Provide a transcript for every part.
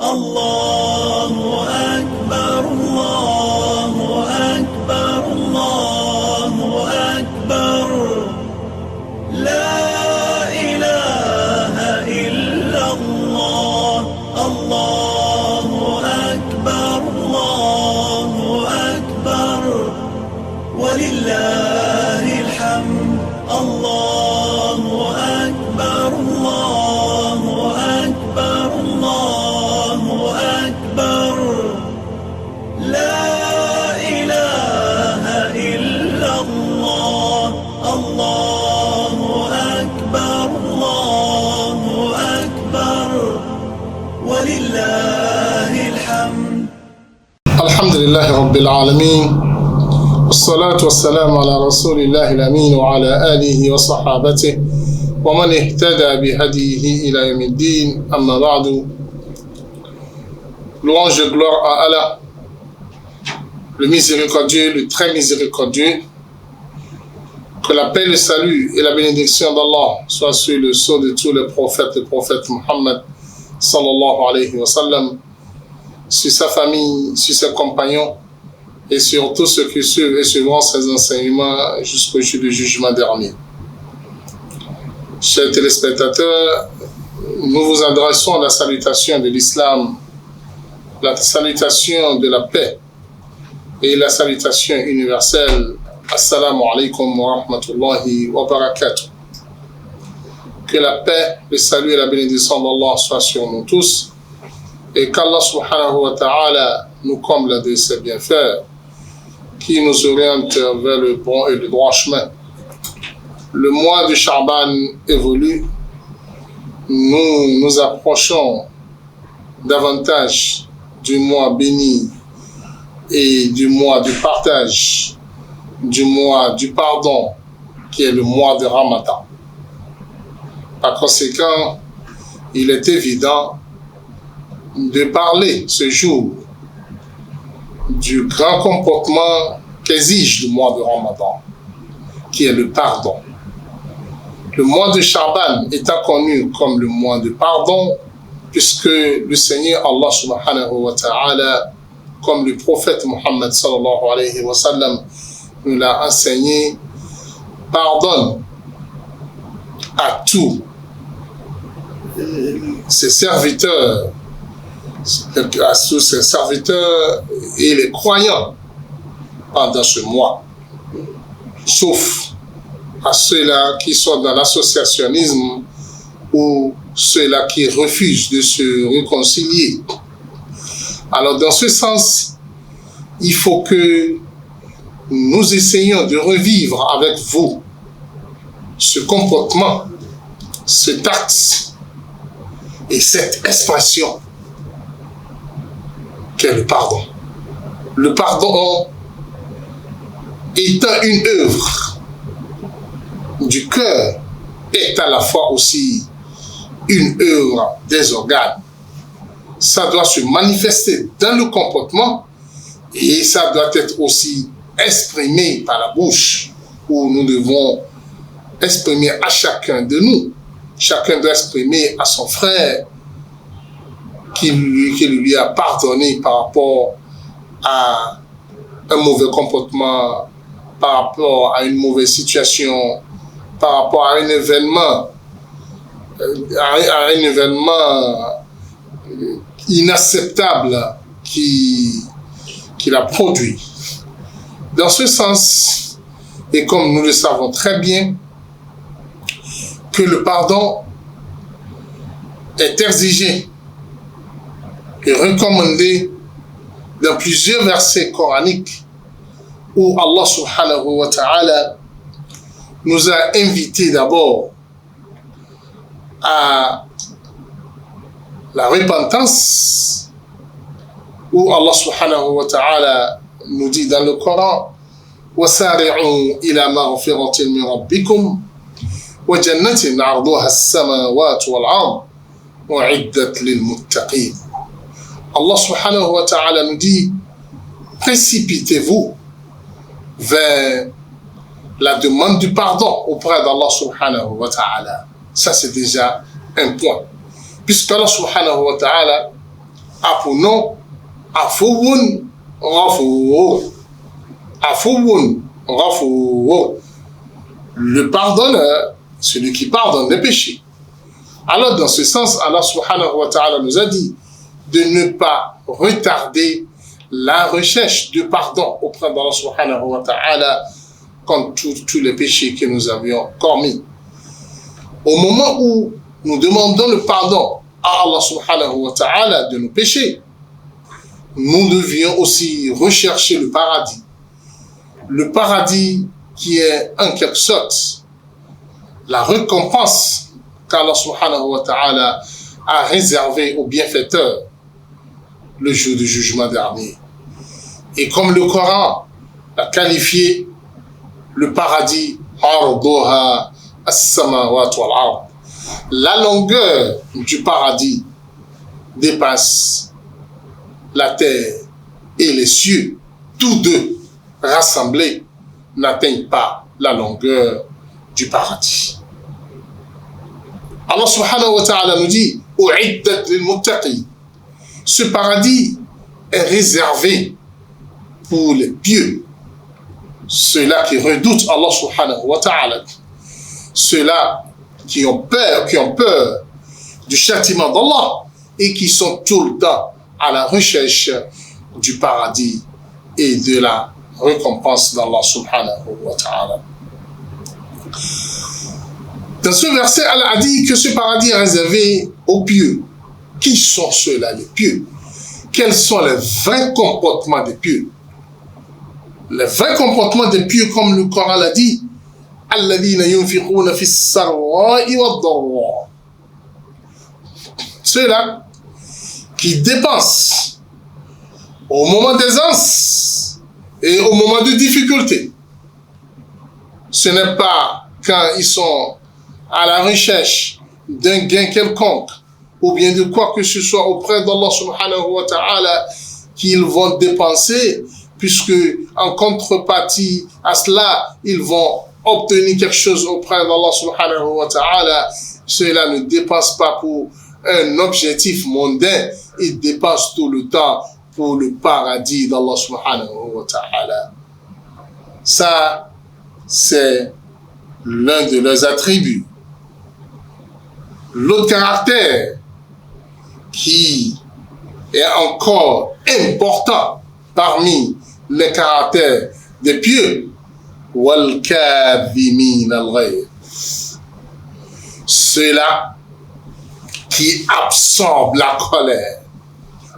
الله أكبر الله أكبر الله أكبر لا إله إلا الله الله أكبر الله أكبر ولله الحمد الله أكبر الله أكبر الله أكبر لا إله إلا الله الله أكبر الله أكبر ولله الحمد. الحمد لله رب العالمين والصلاة والسلام على رسول الله الأمين وعلى آله وصحابته ومن اهتدى بهديه إلى يوم الدين. أما بعد. Louange et gloire à Allah, le miséricordieux, le très miséricordieux. Que la paix, le salut et la bénédiction d'Allah soient sur le sceau de tous les prophètes, le prophète Muhammad sallallahu alayhi wa sallam, sur sa famille, sur ses compagnons et sur tous ceux qui suivent et suivront ses enseignements jusqu'au jour du jugement dernier. Chers téléspectateurs, nous vous adressons la salutation de l'islam, la salutation de la paix et la salutation universelle. Assalamu alaikum wa rahmatullahi wa barakatuh. Que la paix, le salut et la bénédiction d'Allah soient sur nous tous et qu'Allah subhanahu wa ta'ala nous comble de ses bienfaits qui nous oriente vers le bon et le droit chemin. Le mois de Sha'ban évolue, nous nous approchons davantage du mois béni et du mois du partage, du mois du pardon, qui est le mois de Ramadan. Par conséquent, il est évident de parler ce jour du grand comportement qu'exige le mois de Ramadan, qui est le pardon. Le mois de Sha'ban étant connu comme le mois de pardon, puisque le Seigneur Allah subhanahu wa ta'ala, comme le prophète Muhammad sallallahu alayhi wa sallam nous l'a enseigné, pardonne à tous ses serviteurs, à tous ses serviteurs et les croyants pendant ce mois, sauf à ceux-là qui sont dans l'associationnisme ou ceux-là qui refusent de se réconcilier. Alors dans ce sens, il faut que nous essayions de revivre avec vous ce comportement, cet acte et cette expression qu'est le pardon. Le pardon étant une œuvre du cœur est à la fois aussi une œuvre des organes. Ça doit se manifester dans le comportement et ça doit être aussi exprimé par la bouche, où nous devons exprimer à chacun de nous. Chacun doit exprimer à son frère qu'il lui a pardonné par rapport à un mauvais comportement, par rapport à une mauvaise situation, par rapport à un événement, inacceptable qu'il a produit. Dans ce sens, et comme nous le savons très bien, que le pardon est exigé et recommandé dans plusieurs versets coraniques où Allah subhanahu wa ta'ala nous a invités d'abord à la repentance, où Allah subhanahu wa ta'ala nous dit dans le Coran: وَسَارِعُوا إِلَى مَغْفِرَةٍ مِّن رَبِّكُمْ وَجَنَّةٍ عَرْضُهَا السَّمَاوَاتُ وَالْأَرْضُ أُعِدَّتْ لِلْمُتَّقِينَ. Allah subhanahu wa ta'ala nous dit: précipitez-vous vers la demande du pardon auprès d'Allah subhanahu wa ta'ala. Ça, c'est déjà un point. Puisqu'Allah subhanahu wa ta'ala a pour nom Afouun Rafour. Afouun Rafour. Le pardonneur, celui qui pardonne les péchés. Alors, dans ce sens, Allah subhanahu wa ta'ala nous a dit de ne pas retarder la recherche de pardon auprès d'Allah subhanahu wa ta'ala contre tous les péchés que nous avions commis. Au moment où nous demandons le pardon à Allah subhanahu wa ta'ala de nos péchés, nous devions aussi rechercher le paradis. Le paradis qui est en quelque sorte la récompense qu'Allah subhanahu wa ta'ala a réservée aux bienfaiteurs le jour du jugement dernier. Et comme le Coran a qualifié le paradis, arduha as-samawat wal ard, la longueur du paradis dépasse la terre et les cieux, tous deux rassemblés n'atteignent pas la longueur du paradis. Allah subhanahu wa ta'ala nous dit u'iddat lil muttaqin. Ce paradis est réservé pour les pieux, ceux-là qui redoutent Allah subhanahu wa ta'ala, ceux-là qui ont peur du châtiment d'Allah et qui sont tout le temps à la recherche du paradis et de la récompense d'Allah subhanahu wa ta'ala. Dans ce verset, Allah a dit que ce paradis est réservé aux pieux. Qui sont ceux-là, les pieux? Quels sont les vrais comportements des pieux? Les vrais comportements des pieux, comme le Coran l'a dit, alladhina yunfiquna fis sarra'i wad dharra. Ceux-là qui dépensent au moment d'aisance et au moment de difficulté. Ce n'est pas quand ils sont à la recherche d'un gain quelconque ou bien de quoi que ce soit auprès d'Allah subhanahu wa ta'ala qu'ils vont dépenser, puisque en contrepartie à cela, ils vont obtenir quelque chose auprès d'Allah subhanahu wa ta'ala. Cela ne dépasse pas pour un objectif mondain, ils dépensent tout le temps pour le paradis d'Allah subhanahu wa ta'ala. Ça, c'est l'un de leurs attributs. L'autre caractère qui est encore important parmi les caractères des pieux, wal kadhimin al-ghayz, ceux-là qui absorbent la colère.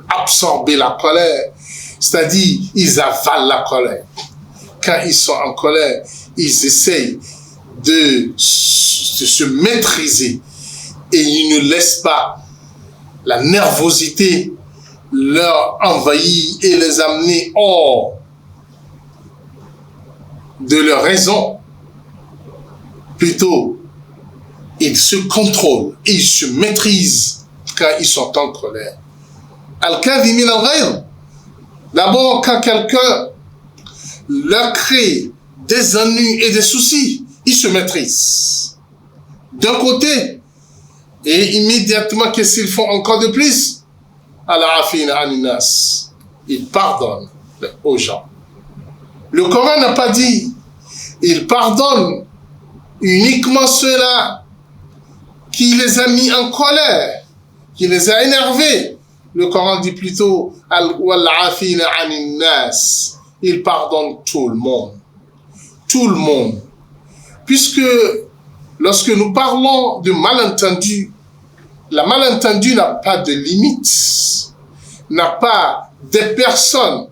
Absorber la colère, c'est-à-dire ils avalent la colère. Quand ils sont en colère, ils essayent de se maîtriser et ils ne laissent pas la nervosité leur envahir et les amener hors de leur raison. Plutôt, ils se contrôlent et ils se maîtrisent quand ils sont en colère. Al-kadhimin al-ghayz. D'abord, quand quelqu'un leur crée des ennuis et des soucis, ils se maîtrisent. D'un côté, et immédiatement, qu'est-ce qu'ils font encore de plus? Al-afina an-nas. Ils pardonnent aux gens. Le Coran n'a pas dit, ils pardonnent uniquement ceux-là qui les a mis en colère, qui les a énervés. Le Coran dit plutôt Wal-afina an-nas. Il pardonne tout le monde. Tout le monde. Puisque lorsque nous parlons de malentendu, la malentendu n'a pas de limite, n'a pas de personnes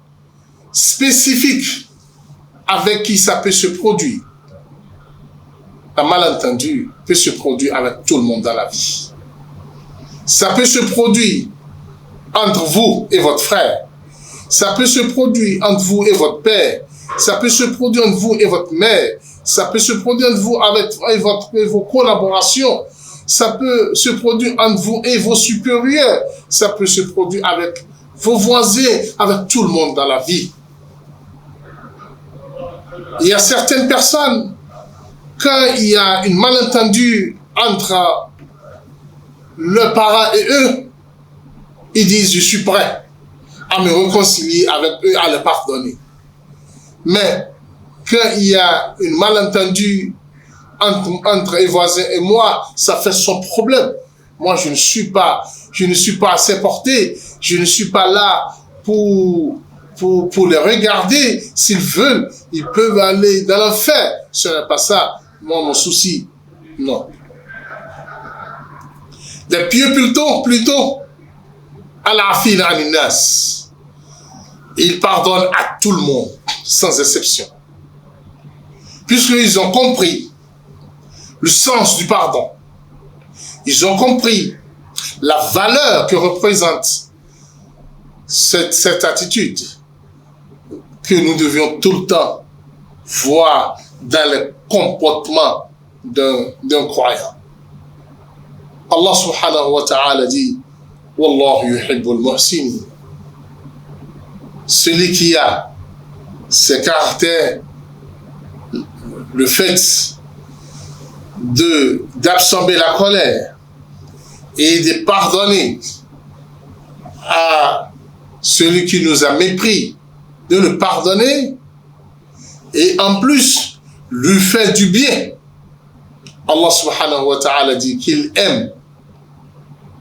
spécifiques avec qui ça peut se produire. La malentendu peut se produire avec tout le monde dans la vie. Ça peut se produire entre vous et votre frère. Ça peut se produire entre vous et votre père. Ça peut se produire entre vous et votre mère. Ça peut se produire entre vous avec vos collaborations. Ça peut se produire entre vous et vos supérieurs. Ça peut se produire avec vos voisins, avec tout le monde dans la vie. Il y a certaines personnes, quand il y a une malentendu entre leurs parents et eux, ils disent je suis prêt à me réconcilier avec eux, à les pardonner. Mais quand il y a une malentendu entre les voisins et moi, ça fait son problème. Moi, je ne suis pas à ses portées, je ne suis pas là pour les regarder. S'ils veulent, ils peuvent aller dans l'enfer. Ce n'est pas ça, moi, mon souci. Non. Les pieux plutôt, al-afina an-nas. Ils pardonnent à tout le monde, sans exception. Puisqu'ils ont compris le sens du pardon. Ils ont compris la valeur que représente cette attitude que nous devions tout le temps voir dans le comportement d'un croyant. Allah subhanahu wa ta'ala dit Wallahu yuhibbul muhsin. Celui qui a ce caractère, le fait d'absorber la colère et de pardonner à celui qui nous a mépris, de le pardonner et en plus lui faire du bien. Allah subhanahu wa ta'ala dit qu'il aime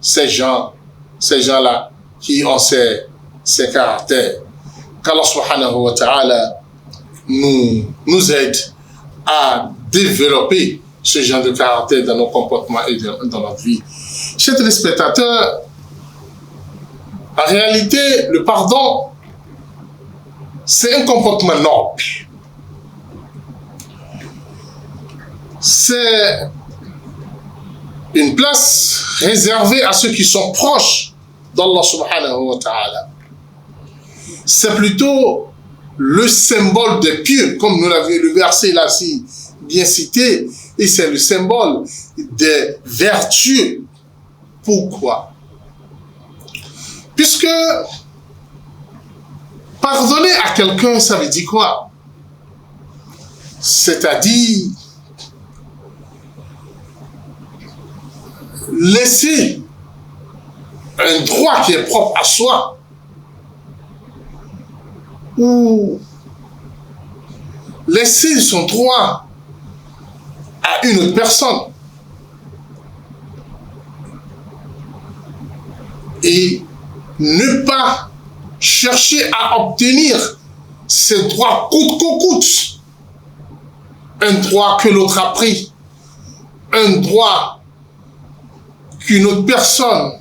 ces gens-là qui ont ces caractères. Qu'Allah subhanahu wa ta'ala nous aide à développer ce genre de caractère dans nos comportements et dans notre vie. Chers téléspectateurs, en réalité, le pardon, c'est un comportement noble. C'est une place réservée à ceux qui sont proches d'Allah subhanahu wa ta'ala. C'est plutôt le symbole des pieux, comme nous l'avons le verset là si bien cité, et c'est le symbole des vertueux. Pourquoi? Puisque pardonner à quelqu'un, ça veut dire quoi? C'est-à-dire laisser un droit qui est propre à soi ou laisser son droit à une autre personne et ne pas chercher à obtenir ce droit coûte que coûte, un droit que l'autre a pris, un droit qu'une autre personne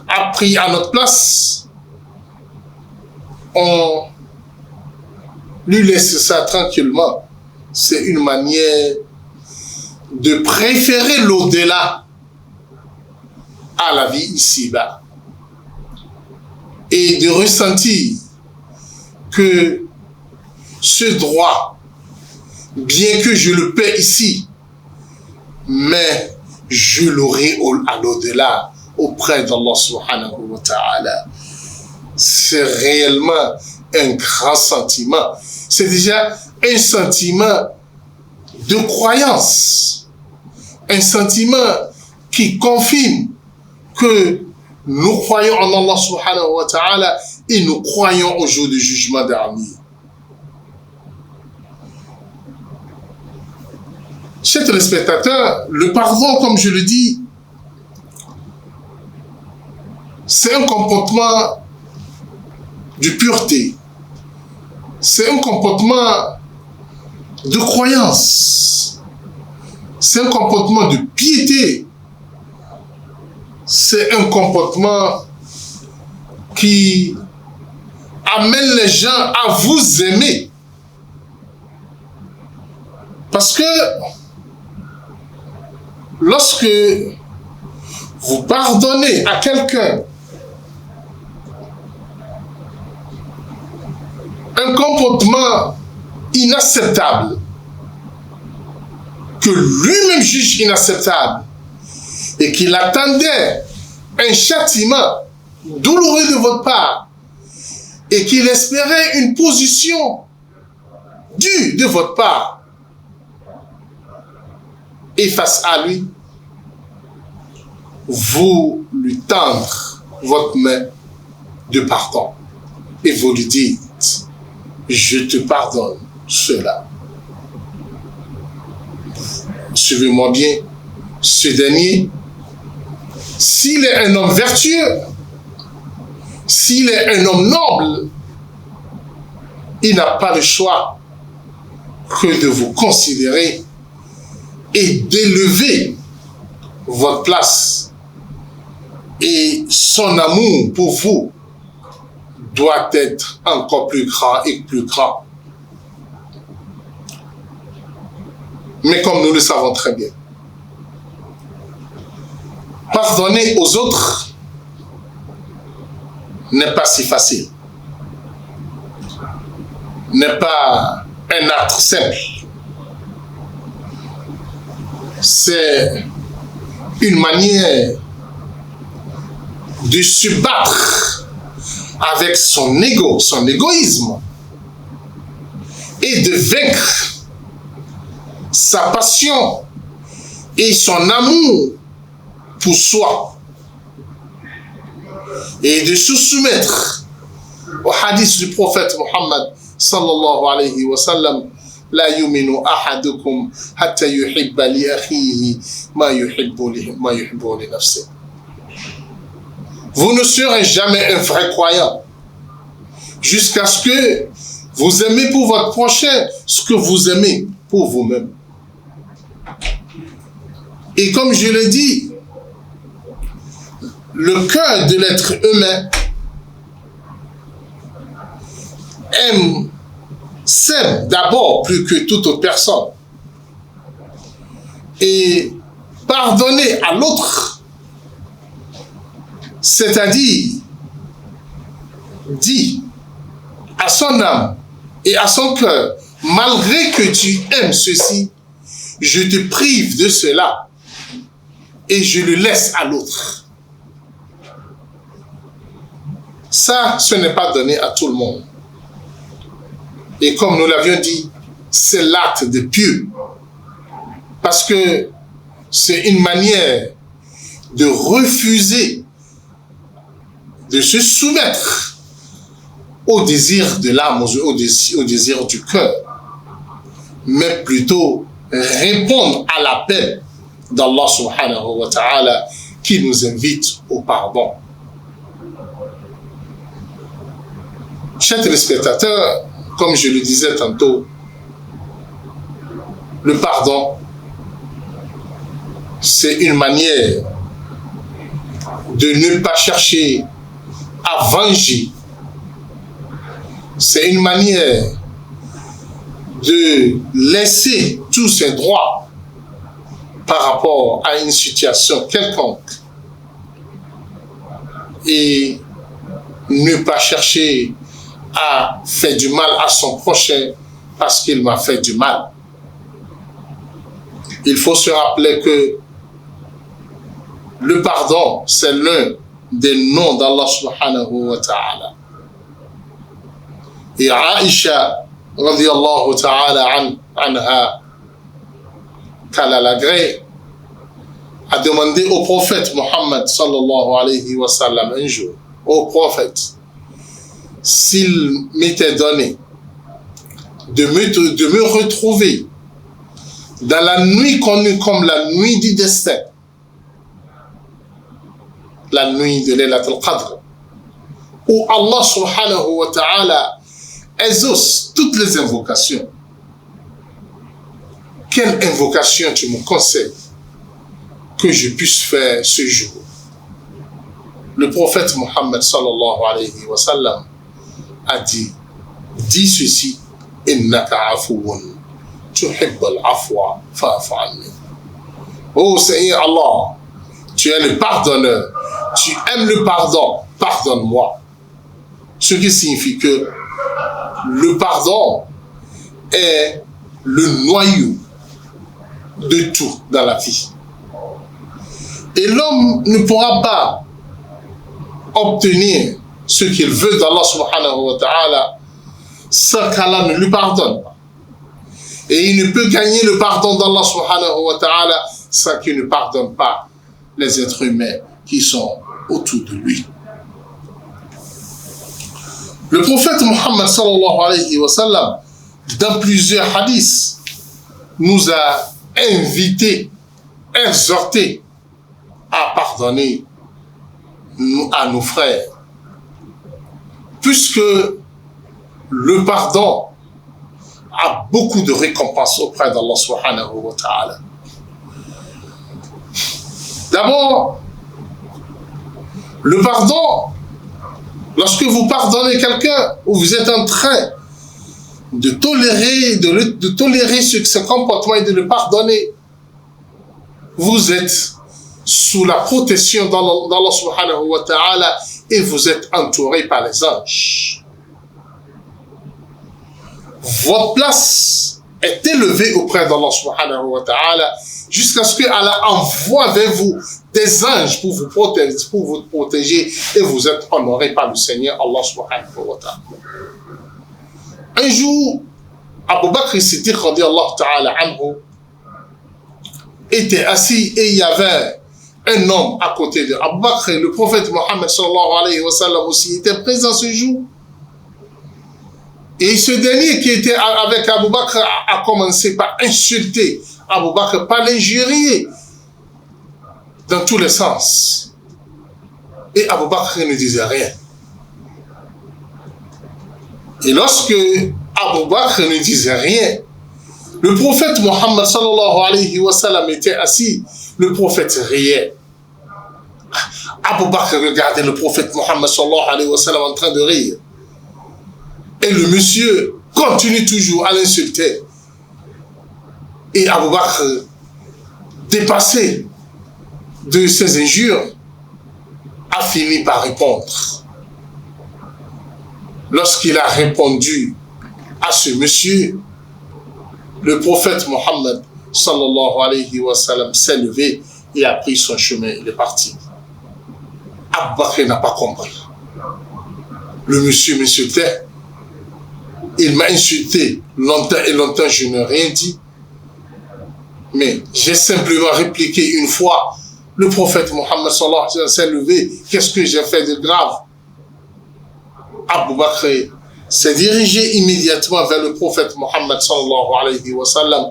a pris à notre place, on lui laisse ça tranquillement. C'est une manière de préférer l'au-delà à la vie ici-bas et de ressentir que ce droit, bien que je le paie ici, mais je l'aurai à l'au-delà auprès d'Allah subhanahu wa ta'ala. C'est réellement un grand sentiment. C'est déjà un sentiment de croyance, un sentiment qui confirme que nous croyons en Allah subhanahu wa ta'ala et nous croyons au jour du jugement dernier. Chers téléspectateurs, le pardon, comme je le dis, c'est un comportement de pureté. C'est un comportement de croyance. C'est un comportement de piété. C'est un comportement qui amène les gens à vous aimer. Parce que lorsque vous pardonnez à quelqu'un un comportement inacceptable, que lui-même juge inacceptable, et qu'il attendait un châtiment douloureux de votre part, et qu'il espérait une position due de votre part, et face à lui, vous lui tendre votre main de pardon et vous lui dites, je te pardonne cela. Suivez-moi bien, ce dernier, s'il est un homme vertueux, s'il est un homme noble, il n'a pas le choix que de vous considérer et d'élever votre place. Et son amour pour vous doit être encore plus grand et plus grand. Mais comme nous le savons très bien, pardonner aux autres n'est pas si facile, n'est pas un acte simple. C'est une manière de se battre avec son ego, son égoïsme, et de vaincre sa passion et son amour pour soi, et de se soumettre au hadith du prophète Muhammad sallallahu alayhi wa sallam, la yuminu ahadukum hatta yuhibba li akhihi ma yuhibbu li nafsihi. Vous ne serez jamais un vrai croyant jusqu'à ce que vous aimez pour votre prochain ce que vous aimez pour vous-même. Et comme je l'ai dit, le cœur de l'être humain s'aime d'abord plus que toute autre personne. Et pardonner à l'autre, c'est-à-dire dit à son âme et à son cœur, malgré que tu aimes ceci, je te prive de cela et je le laisse à l'autre. Ça, ce n'est pas donné à tout le monde. Et comme nous l'avions dit, c'est l'acte de pieux. Parce que c'est une manière de refuser de se soumettre au désir de l'âme, au désir du cœur, mais plutôt répondre à l'appel d'Allah subhanahu wa ta'ala qui nous invite au pardon. Chers téléspectateurs, comme je le disais tantôt, le pardon, c'est une manière de ne pas chercher à venger. C'est une manière de laisser tous ses droits par rapport à une situation quelconque et ne pas chercher à faire du mal à son prochain parce qu'il m'a fait du mal. Il faut se rappeler que le pardon, c'est l'un des noms d'Allah subhanahu wa ta'ala. Et Aïcha, radiyallahu ta'ala anha, qu'Allah l'agrée, a demandé au prophète Muhammad sallallahu alayhi wa sallam un jour, au prophète, s'il m'était donné de me retrouver dans la nuit connue comme la nuit du destin, la nuit de Laylatul Qadr, où Allah subhanahu wa ta'ala exauce toutes les invocations. Quelle invocation tu me conseilles que je puisse faire ce jour? Le prophète Muhammad sallallahu alayhi wa sallam a dit, dis ceci, innaka afuwun tuhibbul afwa fa'fu anni. Oh Seigneur Allah, tu es le pardonneur, tu aimes le pardon, pardonne-moi. Ce qui signifie que le pardon est le noyau de tout dans la vie. Et l'homme ne pourra pas obtenir ce qu'il veut d'Allah subhanahu wa ta'ala sans qu'Allah ne lui pardonne pas. Et il ne peut gagner le pardon d'Allah subhanahu wa ta'ala sans qu'il ne pardonne pas les êtres humains qui sont autour de lui. Le prophète Muhammad sallallahu alayhi wa sallam, dans plusieurs hadiths, nous a invités, exhortés à pardonner à nos frères. Puisque le pardon a beaucoup de récompenses auprès d'Allah subhanahu wa ta'ala. D'abord, le pardon, lorsque vous pardonnez quelqu'un ou vous êtes en train de tolérer ce comportement et de le pardonner, vous êtes sous la protection d'Allah subhanahu wa ta'ala et vous êtes entouré par les anges. Votre place est élevée auprès d'Allah subhanahu wa ta'ala jusqu'à ce qu'Allah envoie vers vous des anges pour vous protéger et vous êtes honoré par le Seigneur Allah subhanahu wa ta'ala. Un jour, Abu Bakr Siddiq radiyallahu ta'ala anhu était assis et il y avait un homme à côté de Abu Bakr. Le prophète Mohammed sallallahu alayhi wa sallam aussi était présent ce jour. Et ce dernier qui était avec Abu Bakr a commencé par insulter Abu Bakr, par l'injurier dans tous les sens. Et Abu Bakr ne disait rien. Et lorsque Abu Bakr ne disait rien, le prophète Mohammed sallallahu alayhi wa sallam était assis, le prophète riait. Abu Bakr regardait le prophète Mohammed sallallahu alayhi wa sallam en train de rire. Et le monsieur continue toujours à l'insulter. Et Abu Bakr, dépassé de ses injures, a fini par répondre. Lorsqu'il a répondu à ce monsieur, le prophète Mohammed sallallahu alayhi wa sallam s'est levé et a pris son chemin. Il est parti. Abu Bakr n'a pas compris. Le monsieur m'insultait. Il m'a insulté longtemps et longtemps, je n'ai rien dit. Mais j'ai simplement répliqué une fois. Le prophète Mohammed sallallahu alayhi wa sallam s'est levé. Qu'est-ce que j'ai fait de grave? Abu Bakr s'est dirigé immédiatement vers le prophète Mohammed sallallahu alayhi wa sallam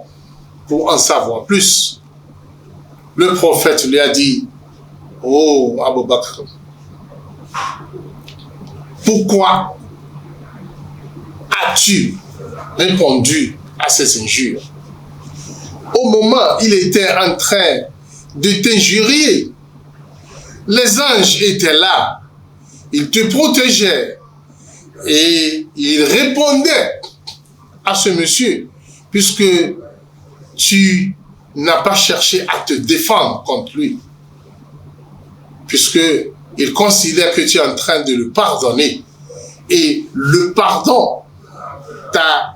pour en savoir plus. Le prophète lui a dit: oh Abu Bakr, pourquoi as-tu répondu à ces injures? Au moment où il était en train de t'injurier, les anges étaient là, ils te protégeaient et ils répondaient à ce monsieur, puisque tu n'as pas cherché à te défendre contre lui, puisque il considère que tu es en train de le pardonner, et le pardon t'a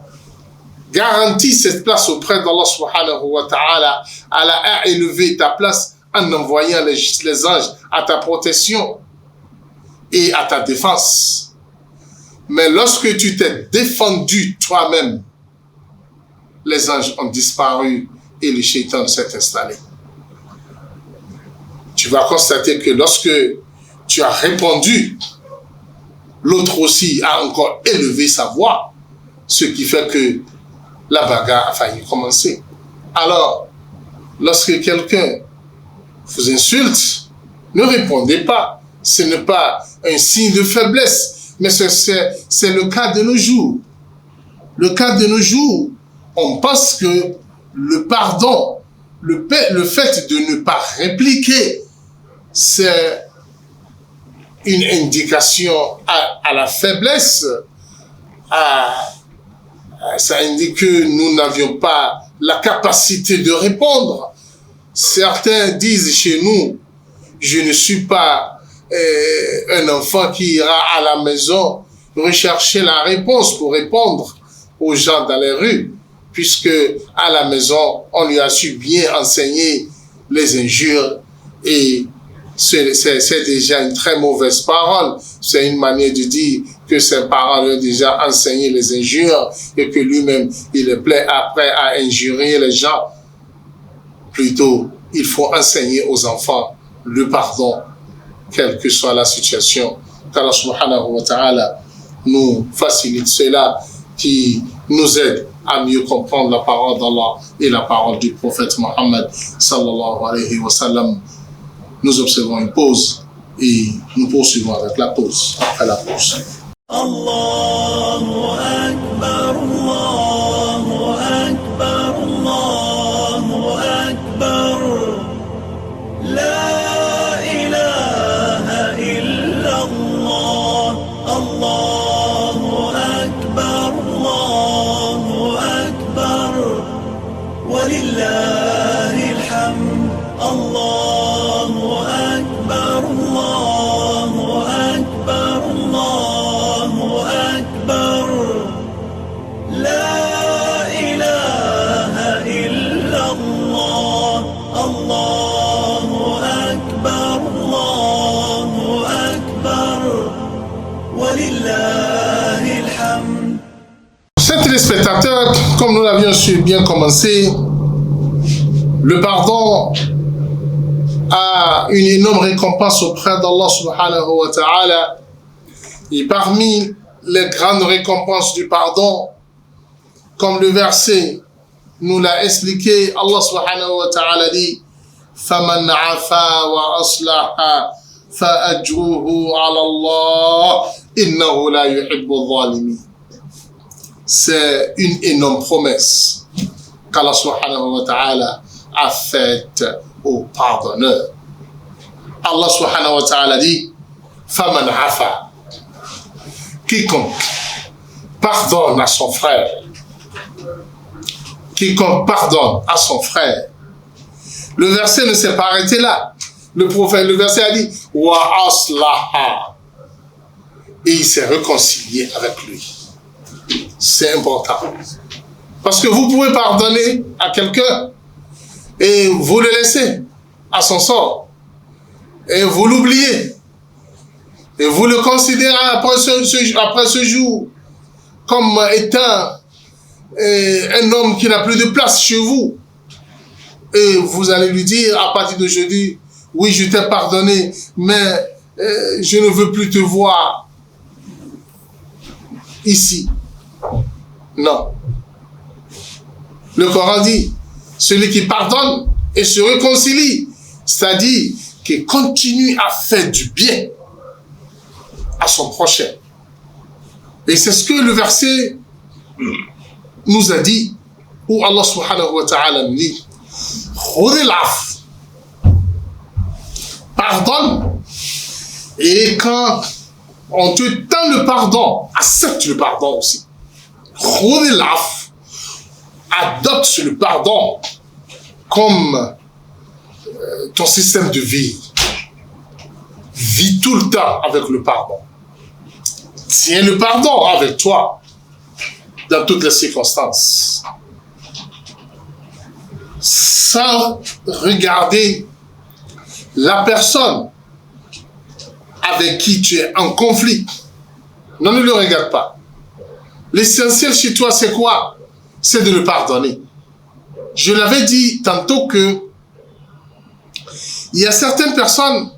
garanti cette place auprès d'Allah subhanahu wa ta'ala. Allah a élevé ta place en envoyant les anges à ta protection et à ta défense. Mais lorsque tu t'es défendu toi-même, les anges ont disparu et le shaitan s'est installé. Tu vas constater que lorsque tu as répondu, l'autre aussi a encore élevé sa voix, ce qui fait que la bagarre a failli commencer. Alors, lorsque quelqu'un vous insulte, ne répondez pas. Ce n'est pas un signe de faiblesse, mais c'est le cas de nos jours. Le cas de nos jours, on pense que le pardon, le fait de ne pas répliquer, c'est une indication à la faiblesse, ça indique que nous n'avions pas la capacité de répondre. Certains disent chez nous: je ne suis pas un enfant qui ira à la maison rechercher la réponse pour répondre aux gens dans les rues, puisque à la maison, on lui a su bien enseigner les injures, et c'est déjà une très mauvaise parole. C'est une manière de dire que ses parents lui ont déjà enseigné les injures et que lui-même, il est prêt après à injurier les gens. Plutôt, il faut enseigner aux enfants le pardon, quelle que soit la situation. Qu'Allah subhanahu wa ta'ala nous facilite cela, qui nous aide à mieux comprendre la parole d'Allah et la parole du prophète Mohammed sallallahu alayhi wa sallam. Nous observons une pause et nous poursuivons avec la pause, après la pause. Allahu Akbar, Allahu Akbar, Allahu Akbar. La ilaha illallah, Allahu Akbar, Allahu Akbar. Walillahil hamd, Allahu Akbar, Allahu Akbar, Allahu Akbar. La ilaha illallah, Allahu Akbar, Allahu Akbar. Walillahil hamd. Chers téléspectateurs, comme nous l'avions su bien commencer, le pardon a une énorme récompense auprès d'Allah subhanahu wa ta'ala. Et parmi les grandes récompenses du pardon, comme le verset nous l'a expliqué, Allah subhanahu wa ta'ala dit فَمَنْ عَفَا وَأَصْلَحَ فَأَجْرُهُ عَلَى اللَّهِ إِنَّهُ لَا يُحِبُّ الظَّالِمِينَ. C'est une énorme promesse qu'Allah subhanahu wa ta'ala a faite aux pardonneurs. Allah subhanahu wa ta'ala dit فَمَنْ عَفَا, quiconque pardonne à son frère, quiconque pardonne à son frère. Le verset ne s'est pas arrêté là. Le verset a dit wa aslaha, et il s'est réconcilié avec lui. C'est important. Parce que vous pouvez pardonner à quelqu'un et vous le laissez à son sort. Et vous l'oubliez. Et vous le considérez après ce jour comme étant un homme qui n'a plus de place chez vous. Et vous allez lui dire à partir d'aujourd'hui, oui, je t'ai pardonné, mais je ne veux plus te voir ici. Non. Le Coran dit, celui qui pardonne et se réconcilie, c'est-à-dire qui continue à faire du bien à son prochain. Et c'est ce que le verset nous a dit, où Allah subhanahu wa ta'ala nous dit, pardonne, et quand on te tend le pardon, accepte le pardon aussi. Adopte le pardon comme ton système de vie. Vis tout le temps avec le pardon. Tiens le pardon avec toi dans toutes les circonstances. Sans regarder la personne avec qui tu es en conflit. Non, ne le regarde pas. L'essentiel chez toi, c'est quoi? C'est de le pardonner. Je l'avais dit tantôt que il y a certaines personnes,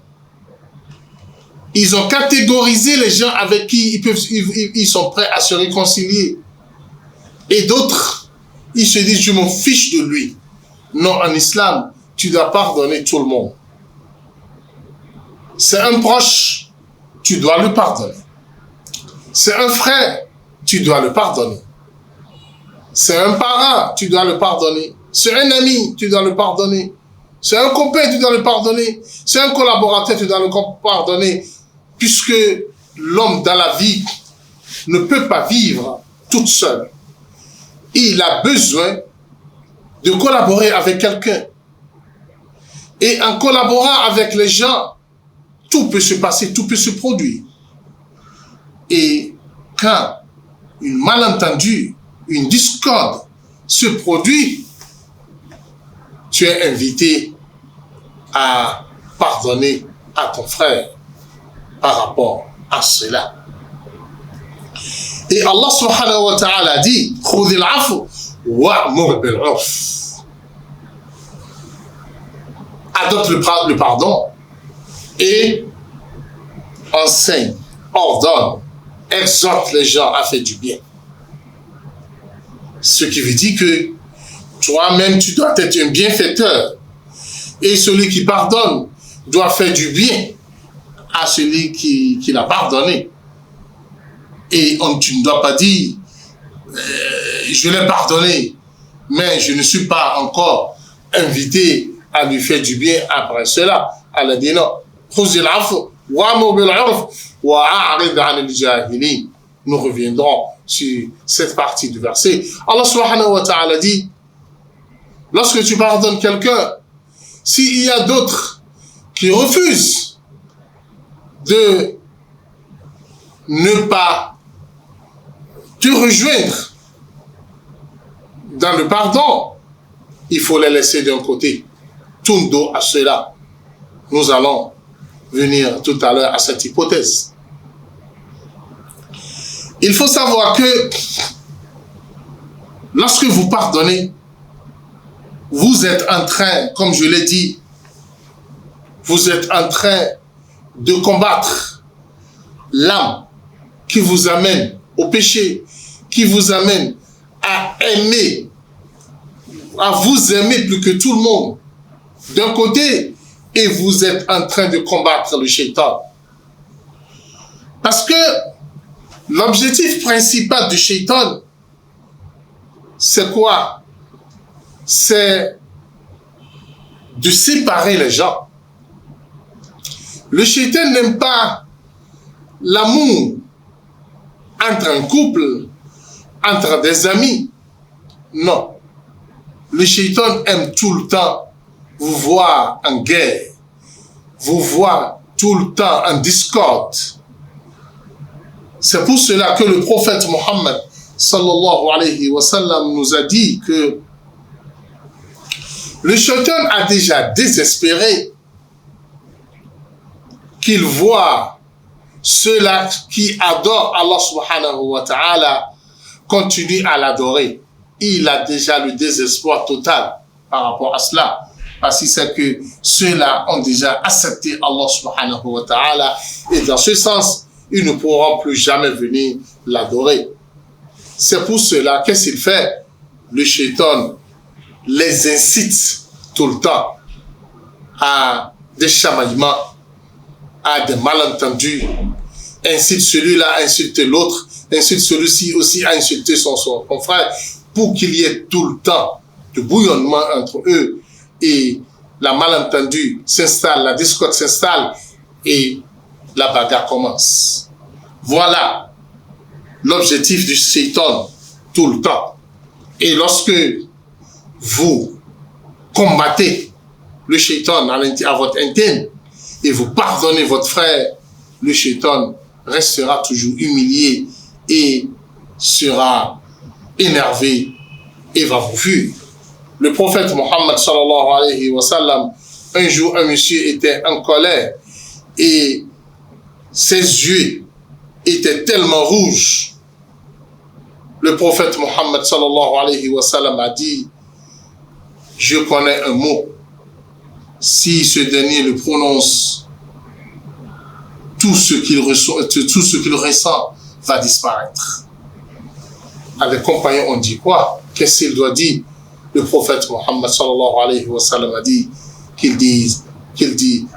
ils ont catégorisé les gens avec qui ils sont prêts à se réconcilier. Et d'autres, ils se disent, je m'en fiche de lui. Non, en islam, tu dois pardonner tout le monde. C'est un proche, tu dois le pardonner. C'est un frère, tu dois le pardonner. C'est un parent, tu dois le pardonner. C'est un ami, tu dois le pardonner. C'est un copain, tu dois le pardonner. C'est un collaborateur, tu dois le pardonner. Puisque l'homme dans la vie ne peut pas vivre toute seule. Il a besoin de collaborer avec quelqu'un. Et en collaborant avec les gens, tout peut se passer, tout peut se produire. Et quand une malentendu, une discorde se produit, tu es invité à pardonner à ton frère par rapport à cela. Et Allah subhanahu wa ta'ala dit, khudhil afu wa'mur bil 'urf. Adopte le pardon et enseigne, ordonne exhorte les gens à faire du bien. Ce qui veut dire que toi-même, tu dois être un bienfaiteur. Et celui qui pardonne doit faire du bien à celui qui l'a pardonné. Et tu ne dois pas dire, je l'ai pardonné, mais je ne suis pas encore invité à lui faire du bien après cela. Allah dit non. Nous reviendrons sur cette partie du verset. Allah subhanahu wa ta'ala dit, lorsque tu pardonnes quelqu'un, s'il y a d'autres qui refusent de ne pas te rejoindre dans le pardon, il faut les laisser d'un côté. Tourne dos à cela. Nous allons venir tout à l'heure à cette hypothèse. Il faut savoir que lorsque vous pardonnez, vous êtes en train, comme je l'ai dit, vous êtes en train de combattre l'âme qui vous amène au péché, qui vous amène à aimer, à vous aimer plus que tout le monde, d'un côté, et vous êtes en train de combattre le shaitan. Parce que l'objectif principal du shaitan, c'est quoi? C'est de séparer les gens. Le shaitan n'aime pas l'amour entre un couple, entre des amis. Non. Le shaitan aime tout le temps vous voir en guerre, vous voir tout le temps en discorde. C'est pour cela que le prophète Mohammed sallallahu alayhi wa sallam nous a dit que le shaitan a déjà désespéré qu'il voit ceux-là qui adorent Allah subhanahu wa ta'ala continuer à l'adorer. Il a déjà le désespoir total par rapport à cela. Parce qu'il sait que ceux-là ont déjà accepté Allah subhanahu wa ta'ala et dans ce sens, ils ne pourront plus jamais venir l'adorer. C'est pour cela, qu'est-ce qu'il fait? Le shaitan les incite tout le temps à des chamaillements, à des malentendus, incite celui-là à insulter l'autre, incite celui-ci aussi à insulter son frère, pour qu'il y ait tout le temps de bouillonnement entre eux et la malentendu s'installe, la discorde s'installe et la bagarre commence. Voilà l'objectif du shaitan tout le temps. Et lorsque vous combattez le shaitan à votre interne et vous pardonnez votre frère, le shaitan restera toujours humilié et sera énervé et va vous fuir. Le prophète Mohammed sallallahu alayhi wa sallam, un jour un monsieur était en colère et ses yeux étaient tellement rouges. Le prophète Mohammed sallallahu alayhi wa sallam a dit, je connais un mot, si ce dernier le prononce, tout ce qu'il ressent va disparaître. À les compagnons on dit quoi? Qu'est-ce qu'il doit dire? Le prophète Mohammed sallallahu alayhi wa sallam a dit qu'il dit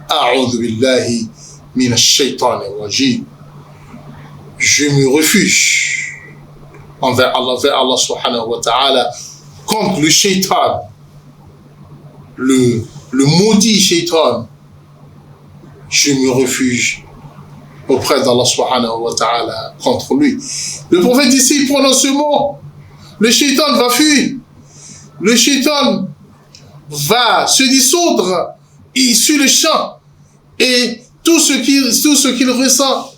A'udhu billahi minash shaitanir rajim. Je me refuge vers Allah subhanahu wa ta'ala contre le shaitan, le maudit shaitan. Je me refuge auprès d'Allah subhanahu wa ta'ala contre lui. Le prophète dit, s'il prononce ce mot, le shaitan va fuir. Le shaitan va se dissoudre sur le champ et tout ce qu'il ressent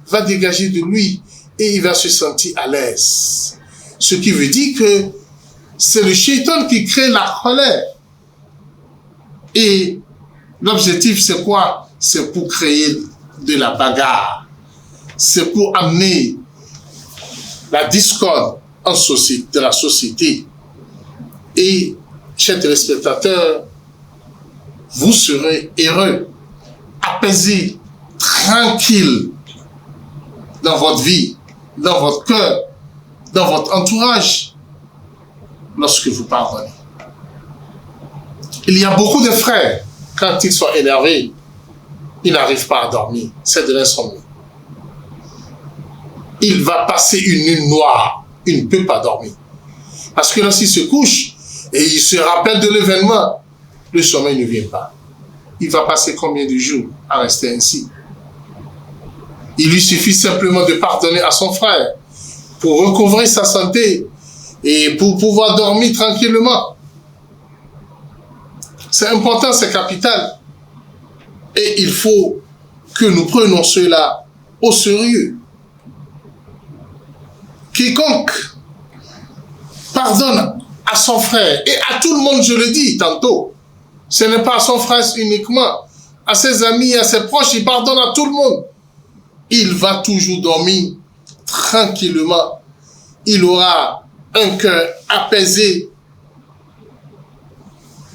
va dégager de lui et il va se sentir à l'aise. Ce qui veut dire que c'est le shaitan qui crée la colère. Et l'objectif c'est quoi? C'est pour créer de la bagarre. C'est pour amener la discorde de la société. Et, chers téléspectateurs, vous serez heureux, apaisés, tranquilles dans votre vie, dans votre cœur, dans votre entourage, lorsque vous pardonnez. Il y a beaucoup de frères, quand ils sont énervés, ils n'arrivent pas à dormir. C'est de l'insomnie. Il va passer une nuit noire. Il ne peut pas dormir. Parce que lorsqu'il se couche et il se rappelle de l'événement, le sommeil ne vient pas. Il va passer combien de jours à rester ainsi? Il lui suffit simplement de pardonner à son frère pour recouvrer sa santé et pour pouvoir dormir tranquillement. C'est important, c'est capital. Et il faut que nous prenions cela au sérieux. Quiconque pardonne à son frère et à tout le monde, je le dis tantôt, ce n'est pas à son frère uniquement, à ses amis, à ses proches, il pardonne à tout le monde. Il va toujours dormir tranquillement. Il aura un cœur apaisé,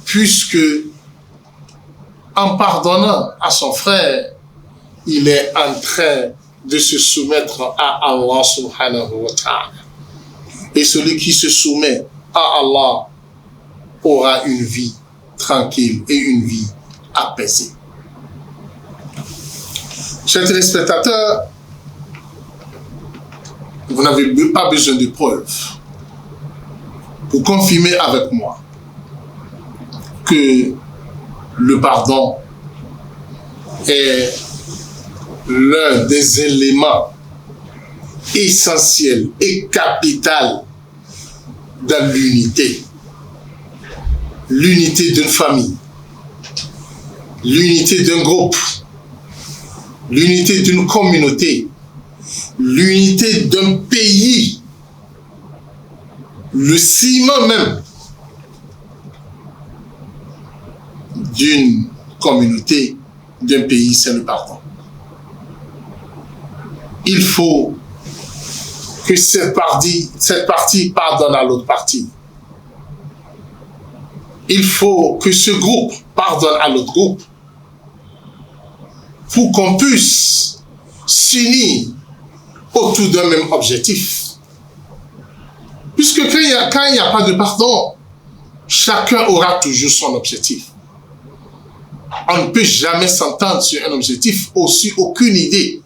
puisque en pardonnant à son frère, il est en train de se soumettre à Allah subhanahu wa ta'ala. Et celui qui se soumet à Allah aura une vie tranquille et une vie apaisée. Chers téléspectateurs, vous n'avez pas besoin de preuves pour confirmer avec moi que le pardon est l'un des éléments essentiels et capitaux dans l'unité. L'unité d'une famille, l'unité d'un groupe, l'unité d'une communauté, l'unité d'un pays, le ciment même d'une communauté, d'un pays, c'est le pardon. Il faut que cette partie pardonne à l'autre partie. Il faut que ce groupe pardonne à l'autre groupe pour qu'on puisse s'unir autour d'un même objectif. Puisque quand il n'y a pas de pardon, chacun aura toujours son objectif. On ne peut jamais s'entendre sur un objectif, aussi aucune idée.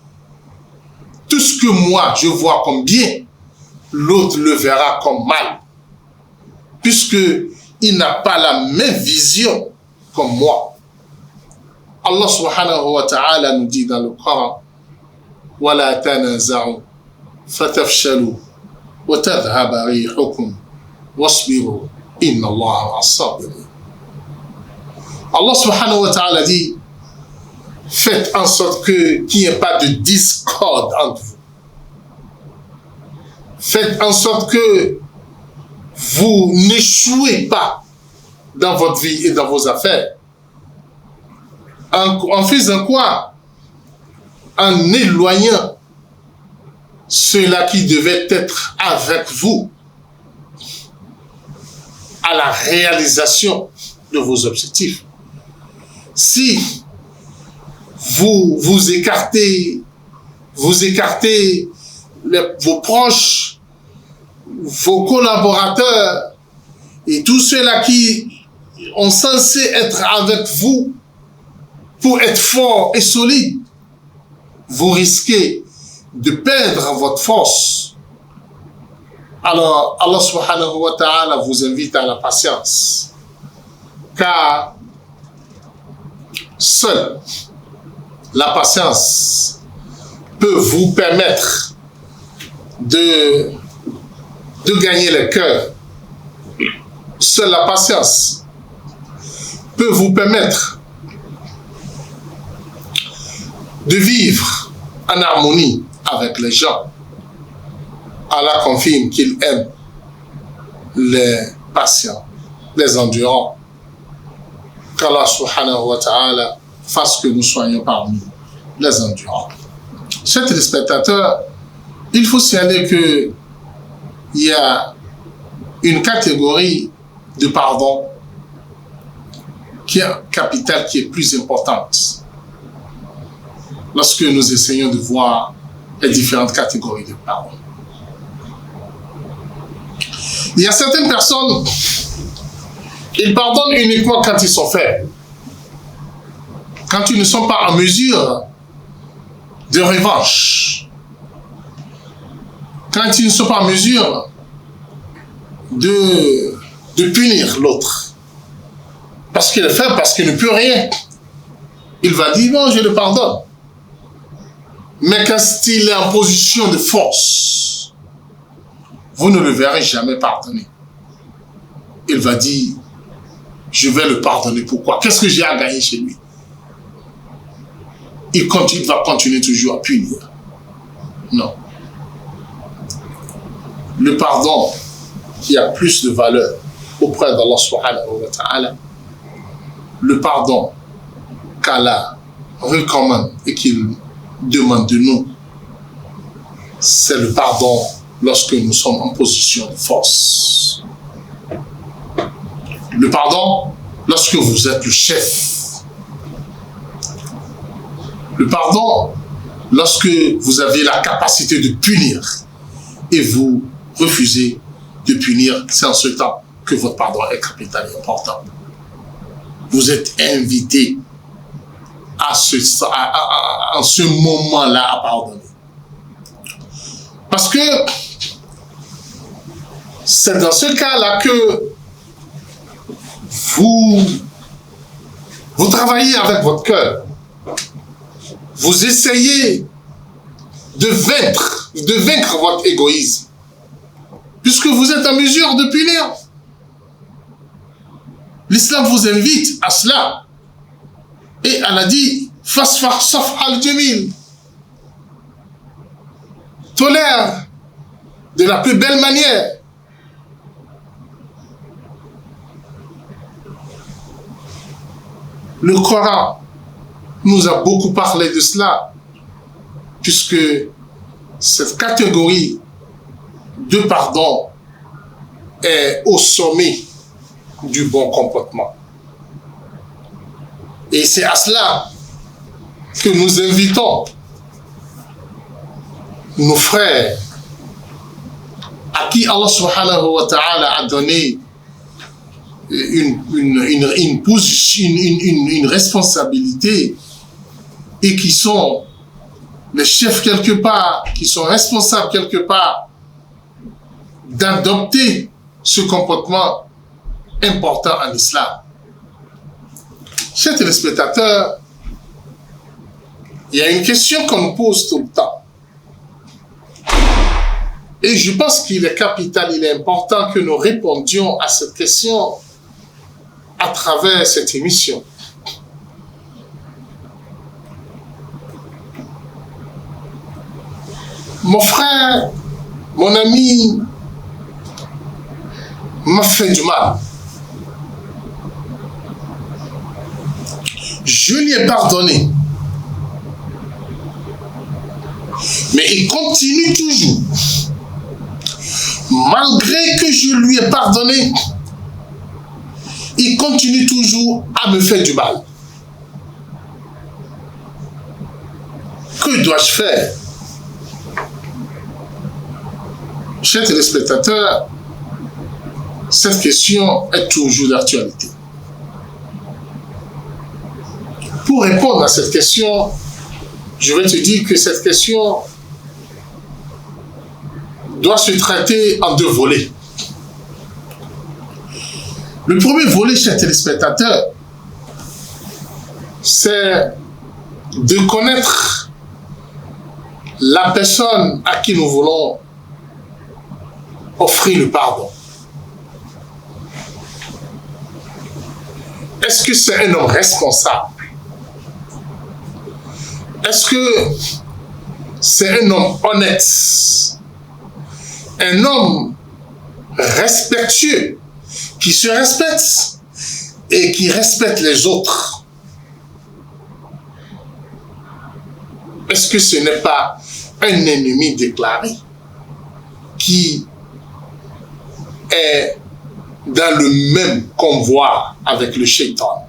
Tout ce que moi je vois comme bien, l'autre le verra comme mal. Puisqu'il n'a pas la même vision comme moi. Allah subhanahu wa ta'ala nous dit dans le Coran, وَلَا تَنَازَعُوا فَتَفْشَلُوا وَتَذْهَبَ رِيحُكُمْ وَاصْبِرُوا إِنَّ اللَّهَ مَعَ الصَّابِرِينَ. Allah subhanahu wa ta'ala dit, faites en sorte qu'il n'y ait pas de discorde entre vous. Faites en sorte que vous n'échouez pas dans votre vie et dans vos affaires. En faisant quoi? En éloignant ceux-là qui devaient être avec vous à la réalisation de vos objectifs. Si vous écartez vos proches, vos collaborateurs et tous ceux-là qui ont censé être avec vous pour être forts et solides, vous risquez de perdre votre force. Alors, Allah subhanahu wa ta'ala vous invite à la patience. Car seule la patience peut vous permettre de gagner le cœur. Seule la patience peut vous permettre de vivre en harmonie avec les gens. Allah confirme qu'il aime les patients, les endurants. Qu'Allah subhanahu wa ta'ala fasse que nous soyons parmi les endurants. Chers téléspectateurs, il faut signaler qu'il y a une catégorie de pardon qui est capitale, qui est plus importante. Lorsque nous essayons de voir les différentes catégories de pardon. Il y a certaines personnes, ils pardonnent uniquement quand ils sont faibles. Quand ils ne sont pas en mesure de revanche. Quand ils ne sont pas en mesure de punir l'autre. Parce qu'il est faible, parce qu'il ne peut rien. Il va dire, bon, je le pardonne. Mais quand il est en position de force, vous ne le verrez jamais pardonner. Il va dire, je vais le pardonner. Pourquoi? Qu'est-ce que j'ai à gagner chez lui? Il va continuer toujours à punir. Non. Le pardon qui a plus de valeur auprès d'Allah subhanahu wa ta'ala, le pardon qu'Allah recommande et qu'il demande de nous, c'est le pardon lorsque nous sommes en position de force. Le pardon lorsque vous êtes le chef. Le pardon lorsque vous avez la capacité de punir et vous refusez de punir, c'est en ce temps que votre pardon est capital et important. Vous êtes invité en ce moment-là à pardonner. Parce que c'est dans ce cas-là que vous travaillez avec votre cœur. Vous essayez de vaincre votre égoïsme. Puisque vous êtes en mesure de punir. L'islam vous invite à cela. Et elle a dit, fasfah safha al-jamil. Tolère de la plus belle manière. Le Coran nous a beaucoup parlé de cela, puisque cette catégorie de pardon est au sommet du bon comportement. Et c'est à cela que nous invitons nos frères à qui Allah subhanahu wa ta'ala a donné une position, une responsabilité, et qui sont les chefs quelque part, qui sont responsables quelque part d'adopter ce comportement important en islam. Chers téléspectateurs, il y a une question qu'on nous pose tout le temps. Et je pense qu'il est capital, il est important que nous répondions à cette question à travers cette émission. Mon frère, mon ami m'a fait du mal. Je lui ai pardonné. Mais il continue toujours. Malgré que je lui ai pardonné, il continue toujours à me faire du mal. Que dois-je faire? Chers téléspectateurs, cette question est toujours d'actualité. Pour répondre à cette question, je vais te dire que cette question doit se traiter en deux volets. Le premier volet, chers téléspectateurs, c'est de connaître la personne à qui nous voulons offrir le pardon. Est-ce que c'est un homme responsable? Est-ce que c'est un homme honnête? Un homme respectueux, qui se respecte et qui respecte les autres? Est-ce que ce n'est pas un ennemi déclaré qui est dans le même convoi avec le shaitan?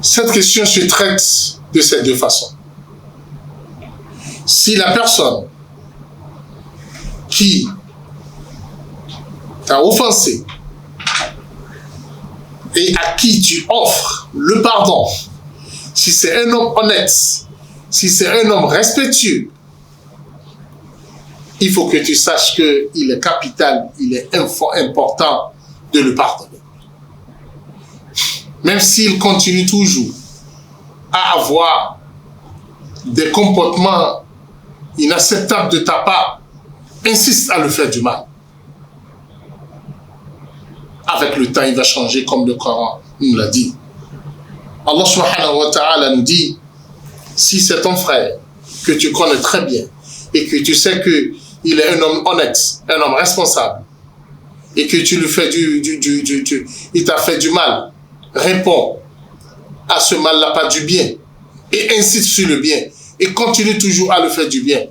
Cette question se traite de ces deux façons. Si la personne qui t'a offensé et à qui tu offres le pardon, si c'est un homme honnête, si c'est un homme respectueux, il faut que tu saches qu'il est capital, il est important de le pardonner. Même s'il continue toujours à avoir des comportements inacceptables de ta part, insiste à le faire du mal. Avec le temps, il va changer comme le Coran nous l'a dit. Allah subhanahu wa ta'ala nous dit, si c'est ton frère que tu connais très bien et que tu sais qu'il est un homme honnête, un homme responsable, et que tu lui fais il t'a fait du mal, réponds à ce mal-là par du bien et insiste sur le bien et continue toujours à le faire du bien.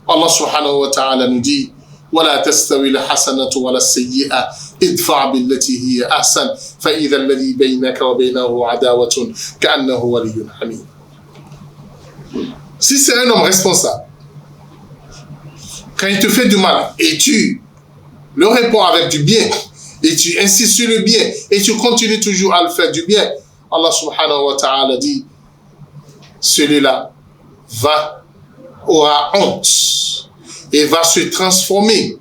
Allah subhanahu wa ta'ala nous dit ولا تستوي الحسنة ولا السيئة ادفع بالتي هي أحسن فإذا الذي بينك وبينه عداوة كأنه ولي حميم. Si c'est un homme responsable, quand il te fait du mal et tu le réponds avec du bien et tu insistes sur le bien et tu continues toujours à le faire du bien, Allah subhanahu wa ta'ala dit, celui-là aura honte et va se transformer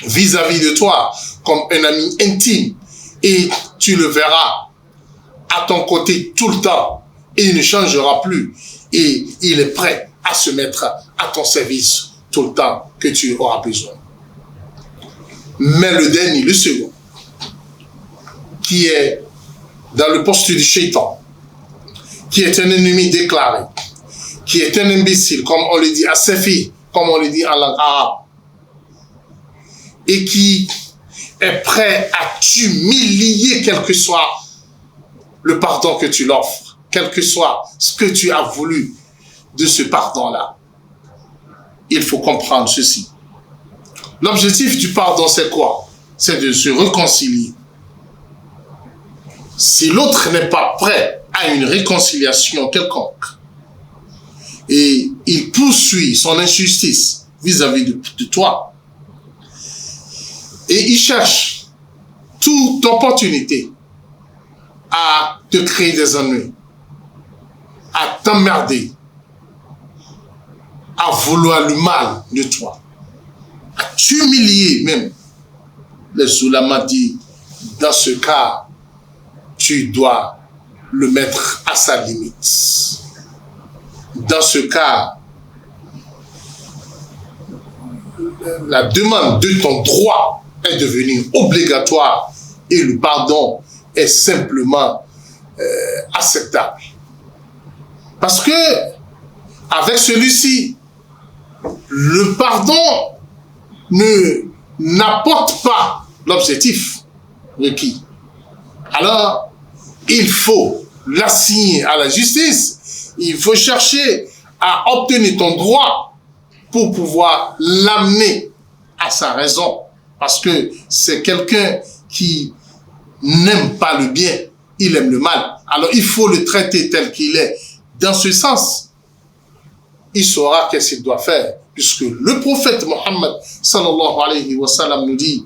vis-à-vis de toi comme un ami intime et tu le verras à ton côté tout le temps et il ne changera plus et il est prêt à se mettre à ton service tout le temps que tu auras besoin. Mais le dernier, le second, qui est dans le poste du shaitan, qui est un ennemi déclaré, qui est un imbécile, comme on le dit à Sefi, comme on le dit en langue arabe, et qui est prêt à t'humilier quel que soit le pardon que tu l'offres, quel que soit ce que tu as voulu de ce pardon-là. Il faut comprendre ceci. L'objectif du pardon, c'est quoi? C'est de se réconcilier. Si l'autre n'est pas prêt à une réconciliation quelconque, et il poursuit son injustice vis-à-vis de toi, et il cherche toute opportunité à te créer des ennuis, à t'emmerder, à vouloir le mal de toi, à t'humilier même, les ulama dit, dans ce cas, tu dois le mettre à sa limite. Dans ce cas, la demande de ton droit est devenue obligatoire et le pardon est simplement acceptable. Parce que avec celui-ci, le pardon n'apporte pas l'objectif requis. Alors, il faut l'assigner à la justice, il faut chercher à obtenir ton droit pour pouvoir l'amener à sa raison. Parce que c'est quelqu'un qui n'aime pas le bien, il aime le mal. Alors, il faut le traiter tel qu'il est. Dans ce sens, il saura qu'est-ce qu'il doit faire. Puisque le prophète Mohammed sallallahu alayhi wa sallam nous dit,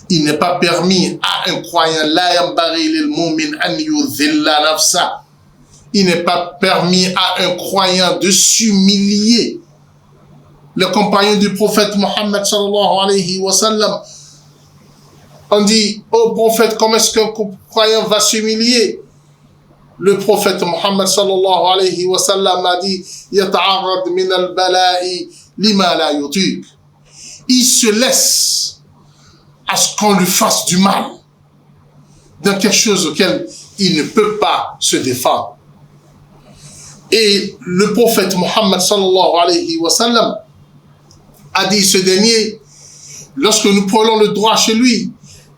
il n'est pas permis à un croyant, la yambari lil mu'min an yudhilla nafsa. Il n'est pas permis à un croyant de s'humilier. Le compagnon du prophète Mohammed sallallahu alayhi wa sallam, on dit, oh prophète, comment est-ce qu'un croyant va s'humilier? Le prophète Mohammed sallallahu alayhi wa sallam a dit, yata'arrad min al-bala'i lima la yutik. Il se laisse à ce qu'on lui fasse du mal dans quelque chose auquel il ne peut pas se défendre. Et le prophète Mohammed sallallahu alayhi wa sallam a dit, ce dernier, lorsque nous prenons le droit chez lui,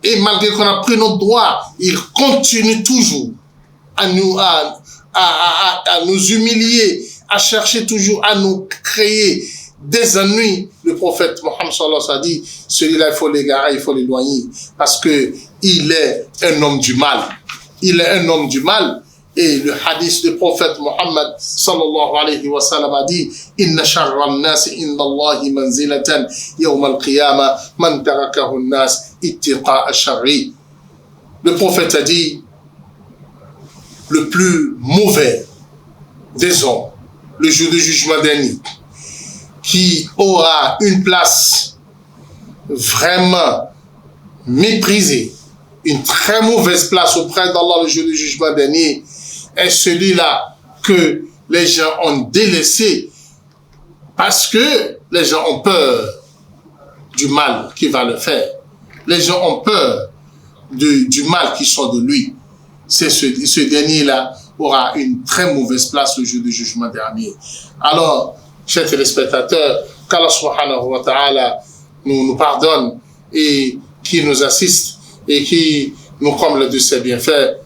et malgré qu'on a pris notre droit, il continue toujours à nous humilier, à chercher toujours à nous créer des ennuis. Le prophète Mohammed sallallahu alayhi wa sallam a dit, celui-là, il faut l'égarer, il faut l'éloigner, parce que il est un homme du mal. Il est un homme du mal, Et le hadith du prophète Mohammed sallallahu alayhi wa sallam a dit Inna sharra an-nas inda Allahi manzilatan yawm al-qiyamah man tarakahu an-nas ittiqa'a sharri. Le prophète a dit le plus mauvais des hommes, le jour du jugement dernier, qui aura une place vraiment méprisée, une très mauvaise place auprès d'Allah le jour du jugement dernier, est celui-là que les gens ont délaissé parce que les gens ont peur du mal qu'il va le faire. Les gens ont peur du mal qui sort de lui. C'est ce dernier-là aura une très mauvaise place le jour du jugement dernier. Alors, chers téléspectateurs, qu'Allah subhanahu wa ta'ala nous pardonne et qui nous assiste et qui nous comble de ses bienfaits.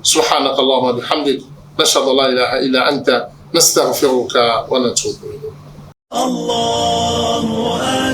سبحانك اللهم وبحمدك نشهد ان لا اله الا انت نستغفرك ونتوب اليك. الله